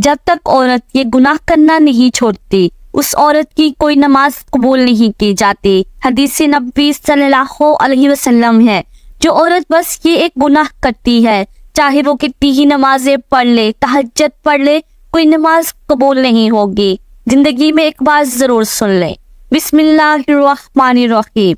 جب تک عورت یہ گناہ کرنا نہیں چھوڑتی اس عورت کی کوئی نماز قبول نہیں کی جاتی۔ حدیث نبوی صلی اللہ علیہ وسلم ہے، جو عورت بس یہ ایک گناہ کرتی ہے، چاہے وہ کتنی ہی نمازیں پڑھ لے، تہجد پڑھ لے، کوئی نماز قبول نہیں ہوگی۔ زندگی میں ایک بات ضرور سن لیں، بسم اللہ الرحمن الرحیم۔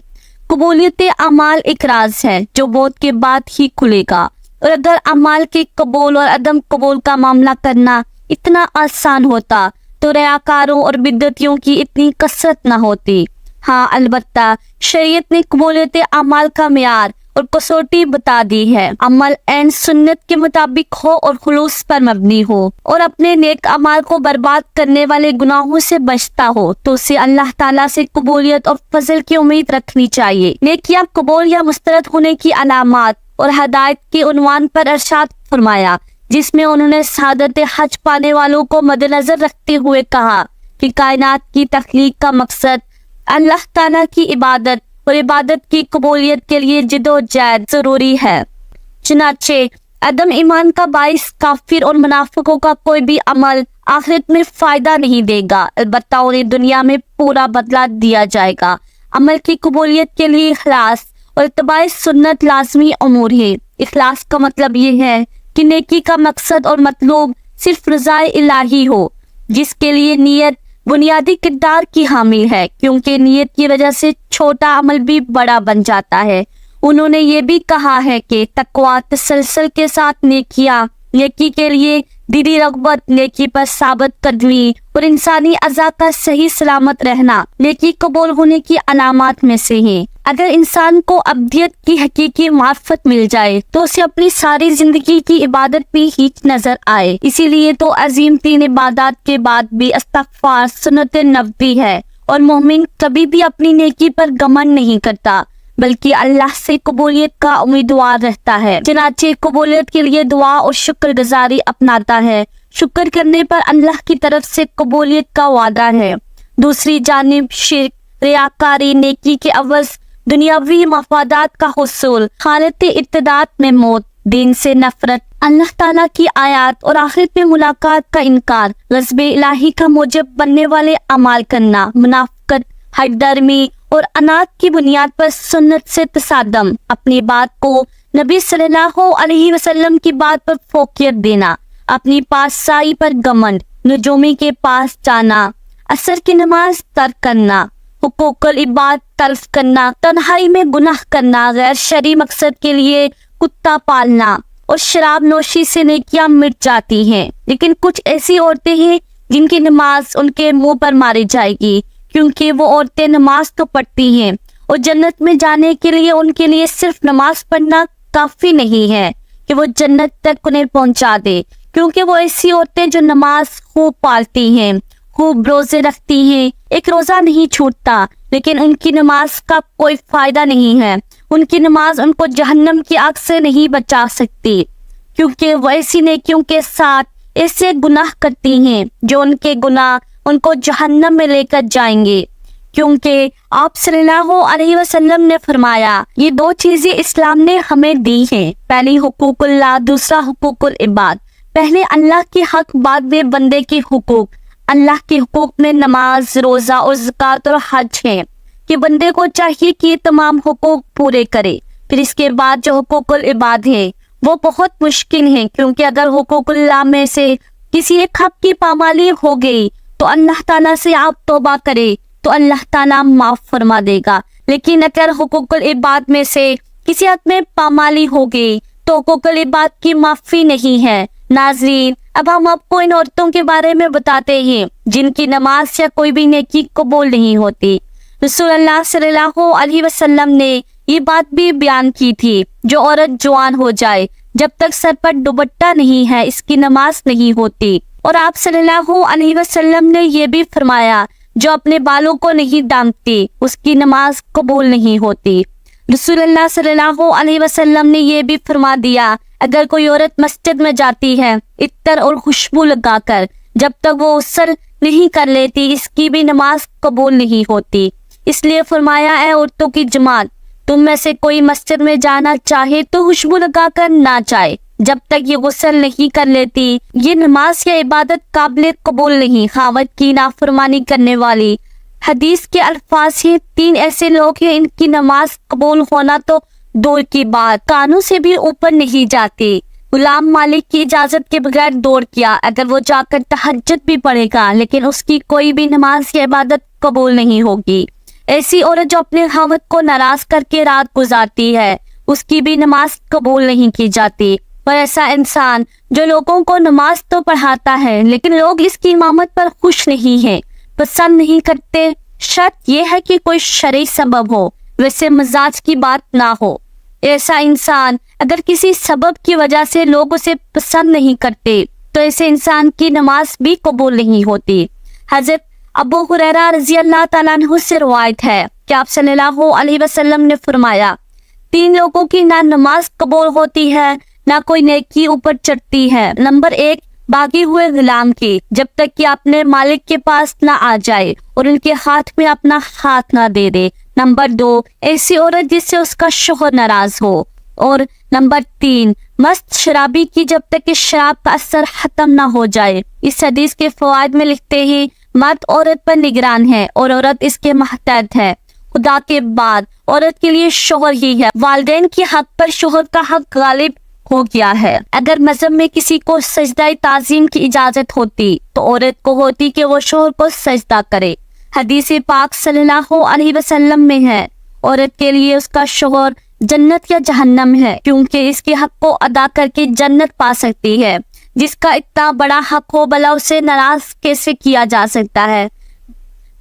قبولیت اعمال ایک راز ہے جو موت کے بعد ہی کھلے گا، اور اگر اعمال کے قبول اور عدم قبول کا معاملہ کرنا اتنا آسان ہوتا تو ریاکاروں اور بدعتیوں کی اتنی کثرت نہ ہوتی۔ ہاں البتہ شریعت نے قبولیت اعمال کا معیار اور کسوٹی بتا دی ہے۔ عمل عین سنت کے مطابق ہو اور خلوص پر مبنی ہو، اور اپنے نیک اعمال کو برباد کرنے والے گناہوں سے بچتا ہو تو اسے اللہ تعالیٰ سے قبولیت اور فضل کی امید رکھنی چاہیے۔ نیکیاں قبول یا مسترد ہونے کی علامات اور ہدایت کے عنوان پر ارشاد فرمایا، جس میں انہوں نے سعادت حج پانے والوں کو مد نظر رکھتے ہوئے کہا کہ کائنات کی تخلیق کا مقصد اللہ تعالیٰ کی عبادت اور عبادت کی قبولیت کے لیے جد و جہد ضروری ہے۔ چنانچہ عدم ایمان کا باعث کافر اور منافقوں کا کوئی بھی عمل آخرت میں فائدہ نہیں دے گا، البتہ انہیں دنیا میں پورا بدلہ دیا جائے گا۔ عمل کی قبولیت کے لیے اخلاص اور اتباع سنت لازمی امور ہے۔ اخلاص کا مطلب یہ ہے کہ نیکی کا مقصد اور مطلوب صرف رضا الہی ہو، جس کے لیے نیت بنیادی کردار کی حامل ہے، کیونکہ نیت کی وجہ سے چھوٹا عمل بھی بڑا بن جاتا ہے۔ انہوں نے یہ بھی کہا ہے کہ تقویٰ تسلسل کے ساتھ نیکیاں، نیکی کے لیے دلی رغبت، نیکی پر ثابت قدمی اور انسانی اعضاء کا صحیح سلامت رہنا نیکی قبول ہونے کی علامات میں سے ہیں۔ اگر انسان کو ابدیت کی حقیقی معرفت مل جائے تو اسے اپنی ساری زندگی کی عبادت بھی ہیچ نظر آئے۔ اسی لیے تو عظیم ترین عبادات کے بعد بھی استغفار سنت نبوی ہے، اور مومن کبھی بھی اپنی نیکی پر گمن نہیں کرتا بلکہ اللہ سے قبولیت کا امیدوار رہتا ہے۔ چنانچہ قبولیت کے لیے دعا اور شکر گزاری اپناتا ہے۔ شکر کرنے پر اللہ کی طرف سے قبولیت کا وعدہ ہے۔ دوسری جانب شرک، ریاکاری، نیکی کے عوض دنیاوی مفادات کا حصول، حالت ارتداد میں موت، دین سے نفرت، اللہ تعالیٰ کی آیات اور آخرت میں ملاقات کا انکار، غضب الہی کا موجب بننے والے اعمال کرنا، منافقت، حق درمی اور انات کی بنیاد پر سنت سے تصادم، اپنی بات کو نبی صلی اللہ علیہ وسلم کی بات پر فوقیت دینا، اپنی پاسائی پر گمنڈ، نجومی کے پاس جانا، عصر کی نماز ترک کرنا، حقوق العباد تلف کرنا، تنہائی میں گناہ کرنا، غیر شرعی مقصد کے لیے کتا پالنا اور شراب نوشی سے نیکیاں مٹ جاتی ہیں۔ لیکن کچھ ایسی عورتیں ہیں جن کی نماز ان کے منہ پر ماری جائے گی، کیونکہ وہ عورتیں نماز تو پڑھتی ہیں، اور جنت میں جانے کے لیے ان کے لیے صرف نماز پڑھنا کافی نہیں ہے کہ وہ جنت تک انہیں پہنچا دے، کیونکہ وہ ایسی عورتیں جو نماز خوب پالتی ہیں، خوب روزے رکھتی ہیں، ایک روزہ نہیں چھوٹتا، لیکن ان کی نماز کا کوئی فائدہ نہیں ہے۔ ان کی نماز ان کو جہنم کی آگ سے نہیں بچا سکتی، کیونکہ وہ ایسی نیکیوں کے ساتھ ایسے گناہ کرتی ہیں جو ان کے گناہ ان کو جہنم میں لے کر جائیں گے۔ کیونکہ آپ صلی اللہ علیہ وسلم نے فرمایا، یہ دو چیزیں اسلام نے ہمیں دی ہیں، پہلی حقوق اللہ، دوسرا حقوق العباد۔ پہلے اللہ کے حق، بعد میں بندے کے حقوق۔ اللہ کے حقوق میں نماز، روزہ اور زکوٰۃ اور حج ہیں کہ بندے کو چاہیے کہ یہ تمام حقوق پورے کرے۔ پھر اس کے بعد جو حقوق العباد ہیں وہ بہت مشکل ہیں، کیونکہ اگر حقوق اللہ میں سے کسی ایک حق کی پامالی ہو گئی تو اللہ تعالیٰ سے آپ توبہ کرے تو اللہ تعالیٰ معاف فرما دے گا، لیکن اگر حقوق العباد میں سے کسی حق میں پامالی ہو گئی تو حقوق العباد کی معافی نہیں ہے۔ ناظرین، اب ہم آپ کو ان عورتوں کے بارے میں بتاتے ہیں جن کی نماز یا کوئی بھی نیکی قبول نہیں ہوتی۔ رسول اللہ صلی اللہ علیہ وسلم نے یہ بات بھی بیان کی تھی، جو عورت جوان ہو جائے جب تک سر پر دوپٹہ نہیں ہے اس کی نماز نہیں ہوتی، اور آپ صلی اللہ علیہ وسلم نے یہ بھی فرمایا، جو اپنے بالوں کو نہیں دامتی اس کی نماز قبول نہیں ہوتی۔ رسول اللہ صلی اللہ علیہ وسلم نے یہ بھی فرما دیا، اگر کوئی عورت مسجد میں جاتی ہے عطر اور خوشبو لگا کر، جب تک وہ غسل نہیں کر لیتی اس کی بھی نماز قبول نہیں ہوتی۔ اس لیے فرمایا، اے عورتوں کی جماعت، تم میں سے کوئی مسجد میں جانا چاہے تو خوشبو لگا کر نہ جائے، جب تک یہ غسل نہیں کر لیتی یہ نماز یا عبادت قابل قبول نہیں. خاوند کی نافرمانی کرنے والی. حدیث کے الفاظ یہ 3 ایسے لوگ ہیں ان کی نماز قبول ہونا تو دور کی بات کانوں سے بھی اوپر نہیں جاتی. غلام مالک کی اجازت کے بغیر دوڑ کیا اگر وہ جا کر تہجد بھی پڑھے گا لیکن اس کی کوئی بھی نماز یا عبادت قبول نہیں ہوگی. ایسی عورت جو اپنے خاوند کو ناراض کر کے رات گزارتی ہے اس کی بھی نماز قبول نہیں کی جاتی. اور ایسا انسان جو لوگوں کو نماز تو پڑھاتا ہے لیکن لوگ اس کی امامت پر خوش نہیں ہیں, پسند نہیں کرتے. شرط یہ ہے کہ کوئی شرعی سبب ہو, ویسے مزاج کی بات نہ ہو. ایسا انسان اگر کسی سبب کی وجہ سے لوگ اسے پسند نہیں کرتے تو ایسے انسان کی نماز بھی قبول نہیں ہوتی. حضرت ابو ہریرہ رضی اللہ تعالیٰ عنہ سے روایت ہے کہ آپ صلی اللہ علیہ وسلم نے فرمایا 3 لوگوں کی نہ نماز قبول ہوتی ہے نہ کوئی نیکی اوپر چڑھتی ہے. نمبر 1 باغی ہوئے غلام کی جب تک کہ اپنے مالک کے پاس نہ آ جائے اور ان کے ہاتھ میں اپنا ہاتھ نہ دے دے. نمبر 2 ایسی عورت جس سے اس کا شوہر ناراض ہو. اور نمبر 3 مست شرابی کی جب تک کہ شراب کا اثر ختم نہ ہو جائے. اس حدیث کے فوائد میں لکھتے ہیں مرد عورت پر نگران ہے اور عورت اس کے محتاط ہے. خدا کے بعد عورت کے لیے شوہر ہی ہے. والدین کے حق پر شوہر کا حق غالب ہو گیا ہے. اگر مذہب میں کسی کو سجدہ تعظیم کی اجازت ہوتی تو عورت کو ہوتی کہ وہ شوہر کو سجدہ کرے. حدیث پاک صلی اللہ علیہ وسلم میں ہے عورت کے لیے اس کا شوہر جنت یا جہنم ہے کیونکہ اس کے حق کو ادا کر کے جنت پا سکتی ہے. جس کا اتنا بڑا حق ہو بھلا اسے ناراض کیسے کیا جا سکتا ہے.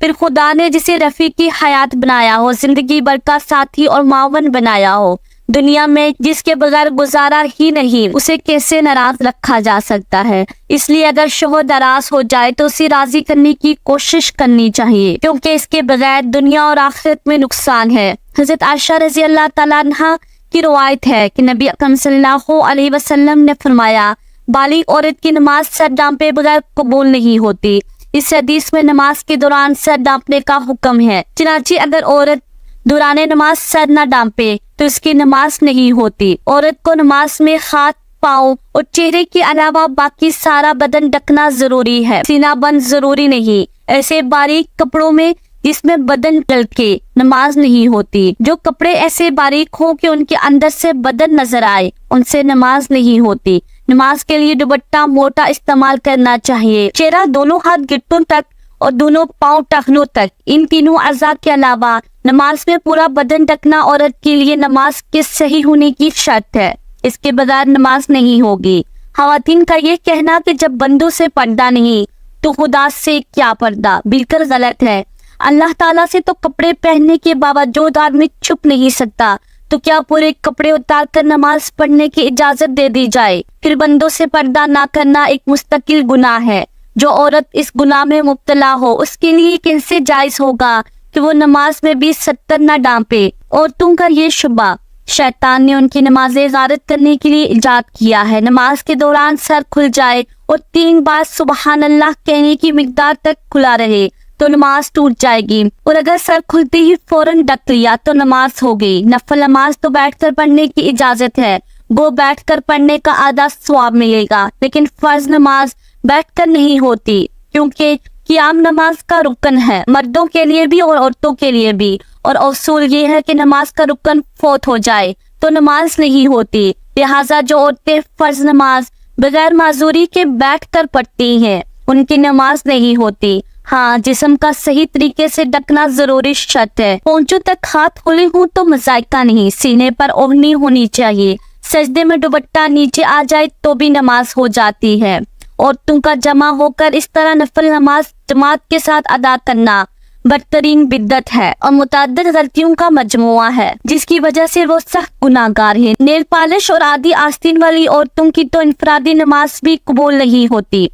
پھر خدا نے جسے رفیقی حیات بنایا ہو, زندگی بھر کا ساتھی اور معاون بنایا ہو, دنیا میں جس کے بغیر گزارا ہی نہیں, اسے کیسے ناراض رکھا جا سکتا ہے. اس لیے اگر شوہر ناراض ہو جائے تو اسے راضی کرنے کی کوشش کرنی چاہیے کیونکہ اس کے بغیر دنیا اور آخرت میں نقصان ہے. حضرت عائشہ رضی اللہ تعالیٰ عنہا کی روایت ہے کہ نبی اکرم صلی اللہ علیہ وسلم نے فرمایا بالغ عورت کی نماز سر ڈانپے بغیر قبول نہیں ہوتی. اس حدیث میں نماز کے دوران سر ڈانپنے کا حکم ہے. چنانچہ اگر عورت دوران نماز سر نہ ڈانپے تو اس کی نماز نہیں ہوتی. عورت کو نماز میں ہاتھ, پاؤں اور چہرے کے علاوہ باقی سارا بدن ڈھکنا ضروری ہے, سینہ بند ضروری نہیں. ایسے باریک کپڑوں میں جس میں بدن ڈھلکے نماز نہیں ہوتی. جو کپڑے ایسے باریک ہوں کہ ان کے اندر سے بدن نظر آئے ان سے نماز نہیں ہوتی. نماز کے لیے دوپٹہ موٹا استعمال کرنا چاہیے. چہرہ, دونوں ہاتھ گھٹنوں تک اور دونوں پاؤں ٹخنوں تک, ان تینوں اعضاء کے علاوہ نماز میں پورا بدن ڈھکنا عورت کے لیے نماز کے صحیح ہونے کی شرط ہے. اس کے بغیر نماز نہیں ہوگی. خواتین کا یہ کہنا کہ جب بندوں سے پردہ نہیں تو خدا سے کیا پردہ, بالکل غلط ہے. اللہ تعالیٰ سے تو کپڑے پہننے کے باوجود آدمی چھپ نہیں سکتا, تو کیا پورے کپڑے اتار کر نماز پڑھنے کی اجازت دے دی جائے؟ پھر بندوں سے پردہ نہ کرنا ایک مستقل گناہ ہے. جو عورت اس گناہ میں مبتلا ہو اس کے لیے کیسے جائز ہوگا کہ وہ نماز میں بھی ستر نہ ڈانپے؟ عورتوں کا یہ شبہ شیطان نے ان کی نمازیں غارت کرنے کے لیے ایجاد کیا ہے. نماز کے دوران سر کھل جائے اور 3 بار سبحان اللہ کہنے کی مقدار تک کھلا رہے تو نماز ٹوٹ جائے گی, اور اگر سر کھلتے ہی فوراً ڈھک لیا تو نماز ہو گئی. نفل نماز تو بیٹھ کر پڑھنے کی اجازت ہے, وہ بیٹھ کر پڑھنے کا آدھا ثواب ملے گا, لیکن فرض نماز بیٹھ کر نہیں ہوتی کیونکہ قیام نماز کا رکن ہے, مردوں کے لیے بھی اور عورتوں کے لیے بھی. اور اصول یہ ہے کہ نماز کا رکن فوت ہو جائے تو نماز نہیں ہوتی. لہٰذا جو عورتیں فرض نماز بغیر معذوری کے بیٹھ کر پڑھتی ہیں ان کی نماز نہیں ہوتی. ہاں, جسم کا صحیح طریقے سے ڈھکنا ضروری شرط ہے. پونچوں تک ہاتھ کھلے ہوں تو مذائقہ نہیں. سینے پر اوڑھنی ہونی چاہیے. سجدے میں دوپٹہ نیچے آ جائے تو بھی نماز ہو جاتی ہے. عورتوں کا جمع ہو کر اس طرح نفل نماز جماعت کے ساتھ ادا کرنا بدترین بدعت ہے اور متعدد غلطیوں کا مجموعہ ہے جس کی وجہ سے وہ سخت گناہ گار ہے. نیل پالش اور آدھی آستین والی عورتوں کی تو انفرادی نماز بھی قبول نہیں ہوتی.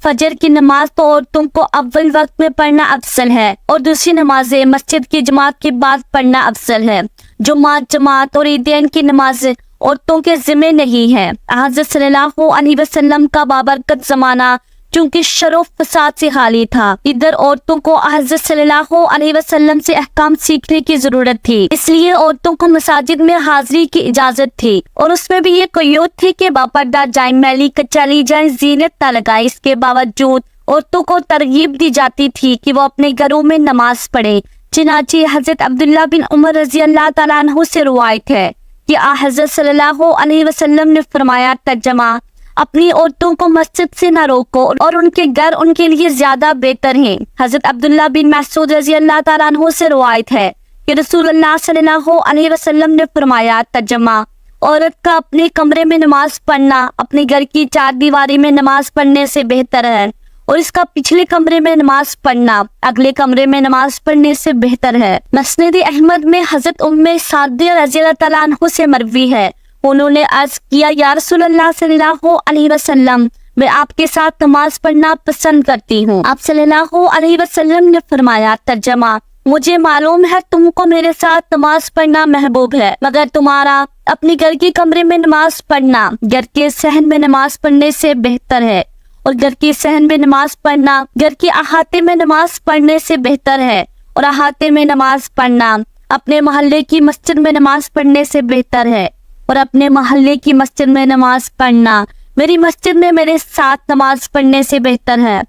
فجر کی نماز تو عورتوں کو اول وقت میں پڑھنا افضل ہے اور دوسری نمازیں مسجد کی جماعت کے بعد پڑھنا افضل ہے. جماعت اور عیدین کی نماز عورتوں کے ذمہ نہیں ہے. حضرت صلی اللہ علیہ وسلم کا بابرکت زمانہ چونکہ شر و فساد سے خالی تھا۔ ادھر عورتوں کو حضرت صلی اللہ علیہ وسلم سے احکام سیکھنے کی ضرورت تھی، اس لیے عورتوں کو مساجد میں حاضری کی اجازت تھی، اور اس میں بھی یہ قیود تھی کہ باپردہ جائیں، میلی کچالی جائیں، زینت نہ لگائیں۔ اس کے باوجود عورتوں کو ترغیب دی جاتی تھی کہ وہ اپنے گھروں میں نماز پڑھیں۔ چنانچہ حضرت عبداللہ بن عمر رضی اللہ تعالیٰ عنہ سے روایت ہے کہ حضرت صلی اللہ علیہ وسلم نے فرمایا، ترجمہ: اپنی عورتوں کو مسجد سے نہ روکو اور ان کے گھر ان کے لیے زیادہ بہتر ہیں۔ حضرت عبداللہ بن مسعود رضی اللہ تعالیٰ عنہ سے روایت ہے کہ رسول اللہ صلی اللہ علیہ وسلم نے فرمایا، ترجمہ: عورت کا اپنے کمرے میں نماز پڑھنا اپنے گھر کی چار دیواری میں نماز پڑھنے سے بہتر ہے، اور اس کا پچھلے کمرے میں نماز پڑھنا اگلے کمرے میں نماز پڑھنے سے بہتر ہے۔ مسند احمد میں حضرت ام سعدیہ رضی اللہ تعالیٰ عنہ سے مروی ہے، انہوں نے عرض کیا، یا رسول اللہ صلی اللہ علیہ وسلم، میں آپ کے ساتھ نماز پڑھنا پسند کرتی ہوں۔ آپ صلی اللہ علیہ وسلم نے فرمایا، ترجمہ: مجھے معلوم ہے تم کو میرے ساتھ نماز پڑھنا محبوب ہے، مگر تمہارا اپنے گھر کے کمرے میں نماز پڑھنا گھر کے صحن میں نماز پڑھنے سے بہتر ہے، اور گھر کے صحن میں نماز پڑھنا گھر کے احاطے میں نماز پڑھنے سے بہتر ہے، اور احاطے میں نماز پڑھنا اپنے محلے کی مسجد میں نماز پڑھنے سے بہتر ہے، اور اپنے محلے کی مسجد میں نماز پڑھنا میری مسجد میں میرے ساتھ نماز پڑھنے سے بہتر ہے۔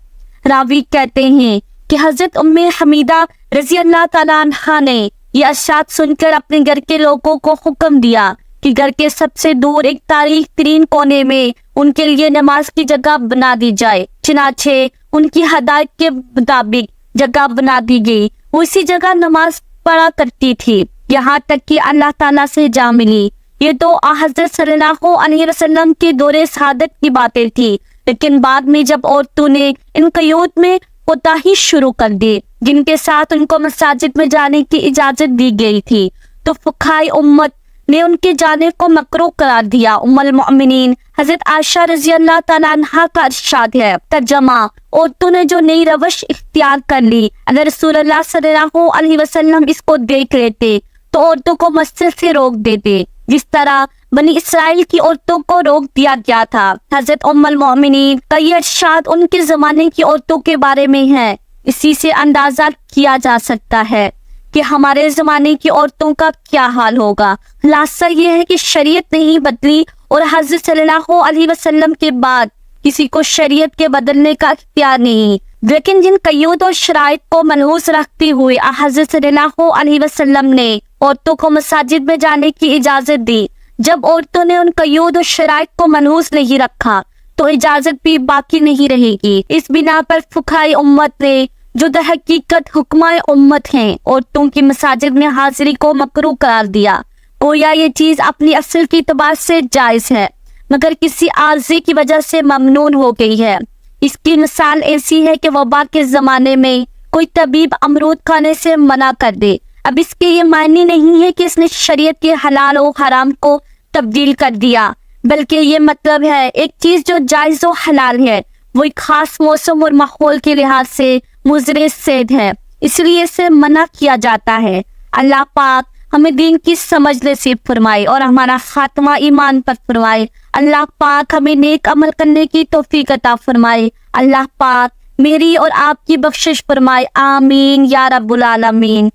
راوی کہتے ہیں کہ حضرت ام حمیدہ رضی اللہ تعالیٰ عنہا نے یہ ارشاد سن کر اپنے گھر کے لوگوں کو حکم دیا کہ گھر کے سب سے دور ایک تاریخ ترین کونے میں ان کے لیے نماز کی جگہ بنا دی جائے۔ چنانچہ ان کی ہدایت کے مطابق جگہ بنا دی گئی، وہ اسی جگہ نماز پڑھا کرتی تھی، یہاں تک کہ اللہ تعالیٰ سے جا ملی۔ یہ تو حضرت صلی اللہ علیہ وسلم کے دور سعادت کی باتیں تھی، لیکن بعد میں جب عورتوں نے ان قیود میں کوتاہی شروع کر دی جن کے ساتھ ان کو مساجد میں جانے کی اجازت دی گئی تھی، تو فقہائے امت نے ان کے جانے کو مکروہ قرار دیا۔ ام المؤمنین حضرت عائشہ رضی اللہ تعالیٰ عنہا کا ارشاد ہے، ترجمہ: عورتوں نے جو نئی روش اختیار کر لی، اگر رسول اللہ صلی اللہ علیہ وسلم اس کو دیکھ لیتے تو عورتوں کو مسجد سے روک دیتے، جس طرح بنی اسرائیل کی عورتوں کو روک دیا گیا تھا۔ حضرت ام المؤمنین کا یہ ارشاد ان کے زمانے کی عورتوں کے بارے میں ہے۔ اسی سے اندازہ کیا جا سکتا ہے کہ ہمارے زمانے کی عورتوں کا کیا حال ہوگا۔ خلاصہ یہ ہے کہ شریعت نہیں بدلی، اور حضرت صلی اللہ علیہ وسلم کے بعد کسی کو شریعت کے بدلنے کا اختیار نہیں، لیکن جن قیود اور شرائط کو ملحوظ رکھتے ہوئے حضرت صلی اللہ علیہ وسلم نے عورتوں کو مساجد میں جانے کی اجازت دی، جب عورتوں نے ان قیود اور شرائط کو ملحوظ نہیں رکھا تو اجازت بھی باقی نہیں رہے گی۔ اس بنا پر فقہائے امت نے، جو در حقیقت حکمائے امت ہیں، عورتوں کی مساجد میں حاضری کو مکروہ قرار دیا۔ گویا یہ چیز اپنی اصل کی اعتبار سے جائز ہے، مگر کسی عارضے کی وجہ سے ممنوع ہو گئی ہے۔ اس کی مثال ایسی ہے کہ وبا کے زمانے میں کوئی طبیب امرود کھانے سے منع کر دے، اب اس کے یہ معنی نہیں ہے کہ اس نے شریعت کے حلال و حرام کو تبدیل کر دیا، بلکہ یہ مطلب ہے ایک چیز جو جائز و حلال ہے وہ ایک خاص موسم اور ماحول کے لحاظ سے مضر صید ہے، اس لیے اسے منع کیا جاتا ہے۔ اللہ پاک ہمیں دین کی سمجھ نصیب فرمائے اور ہمارا خاتمہ ایمان پر فرمائے۔ اللہ پاک ہمیں نیک عمل کرنے کی توفیق عطا فرمائے۔ اللہ پاک میری اور آپ کی بخشش فرمائے، آمین یا رب العالمین۔